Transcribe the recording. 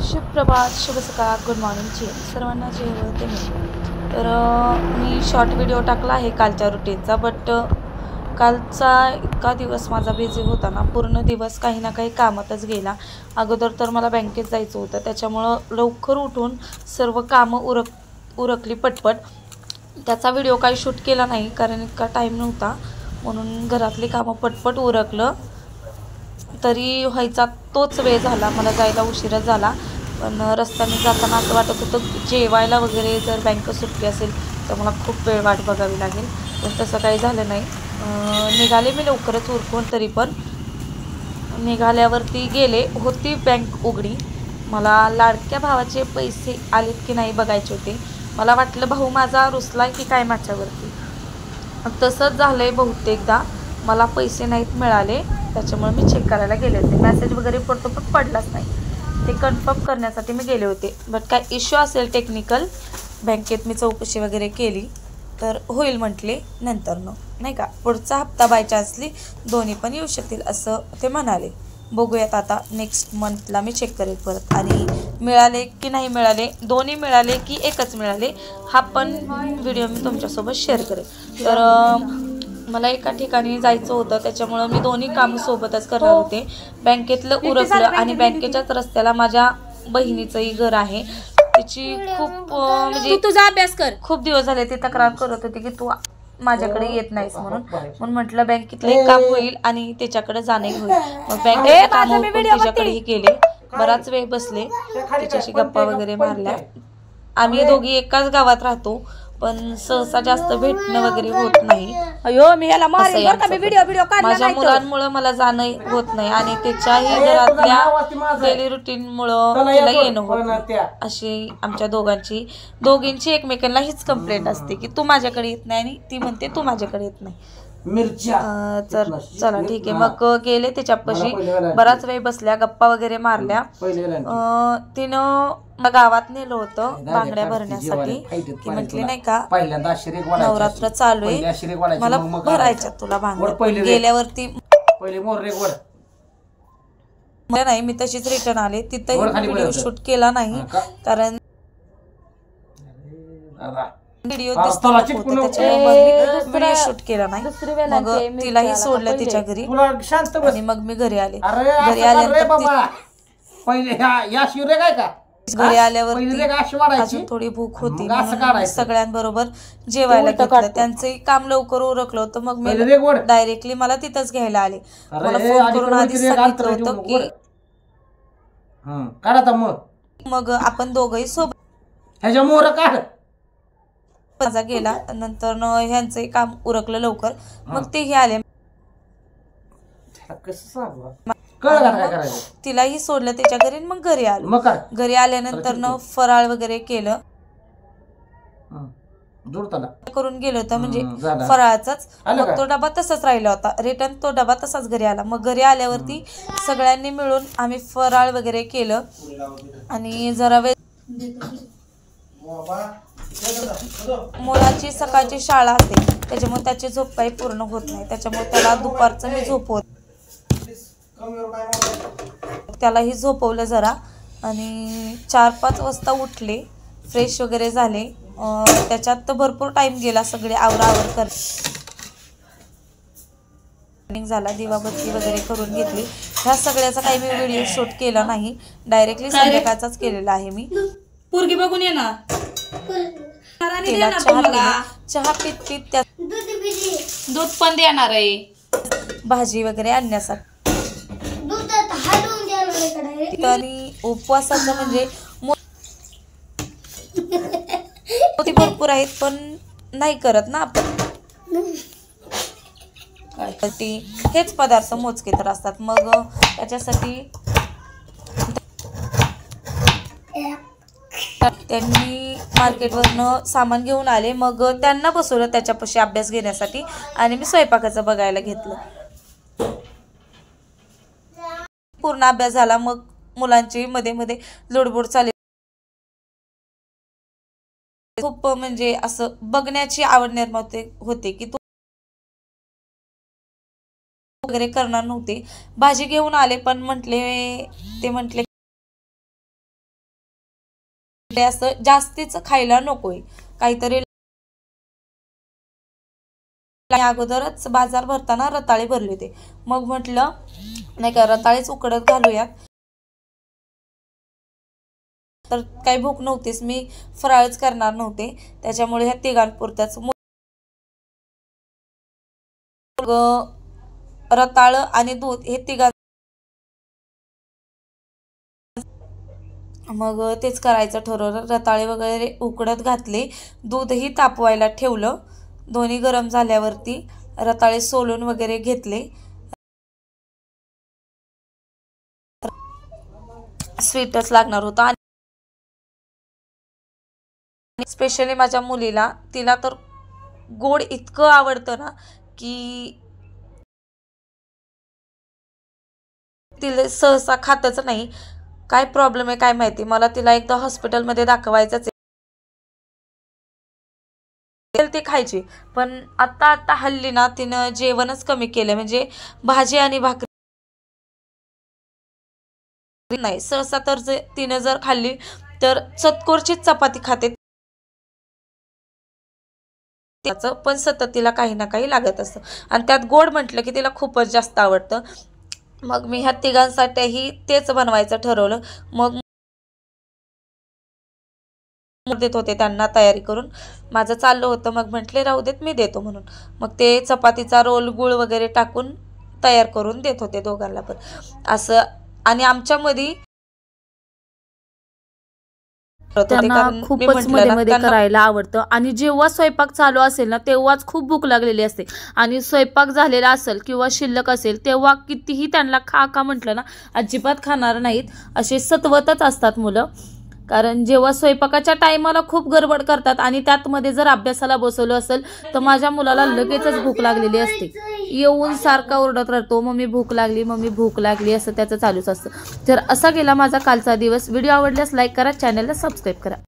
शुभप्रभात, शुभ सकाळ, good morning जी सर्वांना जे हवं ते मिळेल. तर मी शॉर्ट व्हिडिओ टाकला आहे कालच्या रुटीनचा. बट कालचा इतका दिवस माझा बिझी होता ना, पूर्ण दिवस काही ना काही कामातच गेला. अगोदर तर मला बँकेत जायचं होतं, त्याच्यामुळं लवकर उठून सर्व कामं उरकली पटपट. त्याचा व्हिडिओ काही शूट केला नाही कारण इतका टाईम नव्हता, म्हणून घरातली कामं पटपट उरकलं. तरी व्हायचा तोच वेळ झाला, मला जायला उशीरच झाला. पण रस्त्याने जाताना असं वाटत होतं जेवायला वगैरे जर बँक सुटली असेल तर मला खूप वेळ वाट बघावी लागेल, पण तसं काही झालं नाही. निघाले मी लवकरच उरकून. तरी पण निघाल्यावरती गेले, होती बँक उघडी. मला लाडक्या भावाचे पैसे आलेत की नाही बघायचे होते. मला वाटलं भाऊ माझा रुसला की काय माझ्यावरती, तसंच झालं आहे बहुतेकदा. मला पैसे नाहीत मिळाले, त्याच्यामुळे मी चेक करायला गेले होते. मेसेज वगैरे पडतो पण पडलाच नाही, ते कन्फर्म करण्यासाठी मी गेले होते. बट काय इश्यू असेल टेक्निकल, बँकेत मी चौकशी वगैरे केली तर होईल म्हटले नंतरनं, नाही का. पुढचा हप्ता बाय चान्सली दोन्ही पण येऊ शकतील असं ते म्हणाले. बघूयात आता नेक्स्ट मंथला मी चेक करेल परत. आणि मिळाले की नाही मिळाले, दोन्ही मिळाले की एकच मिळाले, हा पण व्हिडिओ मी तुमच्यासोबत शेअर करेल. तर मला एका ठिकाणी जायचं होतं, त्याच्यामुळं मी दोन्ही कामं सोबतच करणार होते. बँकेतलं उरकलं आणि बँकेच्याच रस्त्याला माझ्या बहिणीचंही घर आहे. तिची खूप म्हणजे तुझा अभ्यास कर. खूप दिवस झाले ती तक्रार करत होती की तू माझ्याकडे येत नाहीस म्हणून म्हटलं बँकेतलं काम होईल आणि त्याच्याकडे जाणंही होईल. मग बँकेचं काम तिच्याकडेही केले. बराच वेळ बसले, तिच्याशी गप्पा वगैरे मारल्या. आम्ही दोघी एकाच गावात राहतो, पण सहसा जास्त भेटणं वगैरे होत नाही. अयो मी याला मारेल बरं का, मी व्हिडिओ काढला माझ्या नाही तर. मुलांमुळे मला जाणं होत नाही आणि त्याच्याही घरातल्या डेली रुटीनमुळं तिला येणं होत नाही. अशी आमच्या दोघींची एकमेकांना हीच कंप्लेंट असते की तू माझ्याकडे येत नाही आणि ती म्हणते तू माझ्याकडे येत नाही. तर चला ठीक आहे. मग गेले त्याच्यापाशी, बराच वेळ बसल्या, गप्पा वगैरे मारल्या. तिनं गावात नेलं होतं बांगड्या भरण्यासाठी, की म्हटली नाही का नवरात्र चालू आहे, मला भरायच्या तुला बांगड्या. गेल्यावरती नाही, मी तशीच रिटर्न आले. तिथंही व्हिडिओ शूट केला नाही कारण व्हिडिओ दिसतो त्याच्यामुळे व्हिडिओ शूट केला नाही. मग तिलाही सोडलं तिच्या घरी आणि मग मी घरी आले. घरी आल्यावर अजून थोडी भूक होती, सगळ्यांबरोबर जेवायला घेतलं. त्यांचंही काम लवकर उरकलं होतं. मग मी डायरेक्टली मला तिथंच घ्यायला आले. मला फोन करून आधीच सांगितलं होतं की मग आपण दोघंही सोबत. माझा गेला, नंतर ह्यांचंही काम उरकलं लवकर, मग तेही आले. तिलाही सोडलं त्याच्या घरी, मग घरी आलो. घरी आल्यानंतर फराळ वगैरे केलं, करून गेलो होतं म्हणजे फराळाचाच. मग तो डबा तसाच राहिला होता, रिटर्न तो डबा तसाच घरी आला. मग घरी आल्यावरती सगळ्यांनी मिळून आम्ही फराळ वगैरे केलं आणि जरा वेळ. मुलाची सकाळची शाळा असते, त्याच्यामुळे त्याची झोप काही पूर्ण होत नाही, त्याच्यामुळे त्याला दुपारचं मी झोपवत, त्यालाही झोपवलं जरा. आणि 4-5 वाजता उठले, फ्रेश वगैरे झाले. त्याच्यात तर भरपूर टाइम गेला, सगळे आवरावर कर झाला, दिवाबत्ती वगैरे करून घेतली. ह्या सगळ्याचा काही मी व्हिडिओ शूट केला नाही, डायरेक्टली संध्याकाळचाच केलेला आहे मी. पोरगी बघून ये ना, तिला चहा पीत त्या दूध पण देणार आहे, भाजी वगैरे आणण्यासाठी. आणि उपवासाचं म्हणजे भरपूर आहेत, पण नाही करत ना आपण. हेच पदार्थ मोजके तर असतात, मग त्याच्यासाठी त्यांनी मार्केटवरनं सामान घेऊन आले. मग त्यांना बसवलं त्याच्यापाशी अभ्यास घेण्यासाठी आणि मी स्वयंपाकाचं बघायला घेतलं. पूर्ण अभ्यास झाला. मग मुलांची मध्ये मध्ये लुडबुड चालली. खूप म्हणजे असं बघण्याची आवड निर्माण होते की तू वगैरे करणार नव्हते. भाजी घेऊन आले, पण ते म्हटले असं जास्तीच खायला नकोय काहीतरी. अगोदरच बाजार भरताना रताळे भरले होते, मग म्हटलं नाही का रताळेच उकडत घालूयात. तर काही भूक नव्हतीच, मी फराळच करणार नव्हते, त्याच्यामुळे ह्या तिघांपुरताच रताळ आणि दूध हे तिघां मग तेच करायचं ठरवलं. रताळे वगैरे उकडत घातले, दूधही तापवायला ठेवलं. दोन्ही गरम झाल्यावरती रताळे सोलून वगैरे घेतले. स्वीटच लागणार होतं आणि स्पेशली माझ्या मुलीला, तिला तर गोड इतकं आवडतं ना की तिला सहसा खातच नाही. काय प्रॉब्लेम आहे काय माहिती, मला तिला एकदा हॉस्पिटलमध्ये दाखवायचंच ते खायची. पण आता हल्ली ना तिनं जेवणच कमी केलं, म्हणजे भाजी आणि भाकरी नाही. सहसा तर तिनं जर खाल्ली तर चतकोरचीच चपाती खाते, त्याचं पण सतत तिला काही ना काही लागत असतं. आणि त्यात गोड म्हटलं की तिला खूपच जास्त आवडतं. मग मी ह्या तिघांसाठीही तेच बनवायचं ठरवलं. मग देत होते त्यांना तयारी करून, माझं चाललं होतं. मग म्हटले राहू देत, मी देतो म्हणून. मग ते चपातीचा रोल गुळ वगैरे टाकून तयार करून देत होते दोघांना पण असं. आणि आमच्यामध्ये त्यांना खूपच मध्ये मध्ये करायला आवडतं. आणि जेव्हा स्वयंपाक चालू असेल ना तेव्हाच खूप भूक लागलेली असते, आणि स्वयंपाक झालेला असेल किंवा शिल्लक असेल तेव्हा कितीही त्यांना खा म्हटलं ना अजिबात खाणार नाहीत. असे सतवतच असतात मुलं. कारण जेव्हा स्वयंपाकाच्या टायमाला खूप गडबड करतात आणि त्यातमध्ये जर अभ्यासाला बसवलं असेल तर माझ्या मुलाला लगेचच भूक लागलेली असते. येऊन सारखा ओरडत राहतो, मम्मी भूक लागली, मम्मी भूक लागली, असं त्याचं चालूच असतं. तर असा गेला माझा कालचा दिवस. व्हिडिओ आवडल्यास लाईक करा, चॅनलला सबस्क्राईब करा.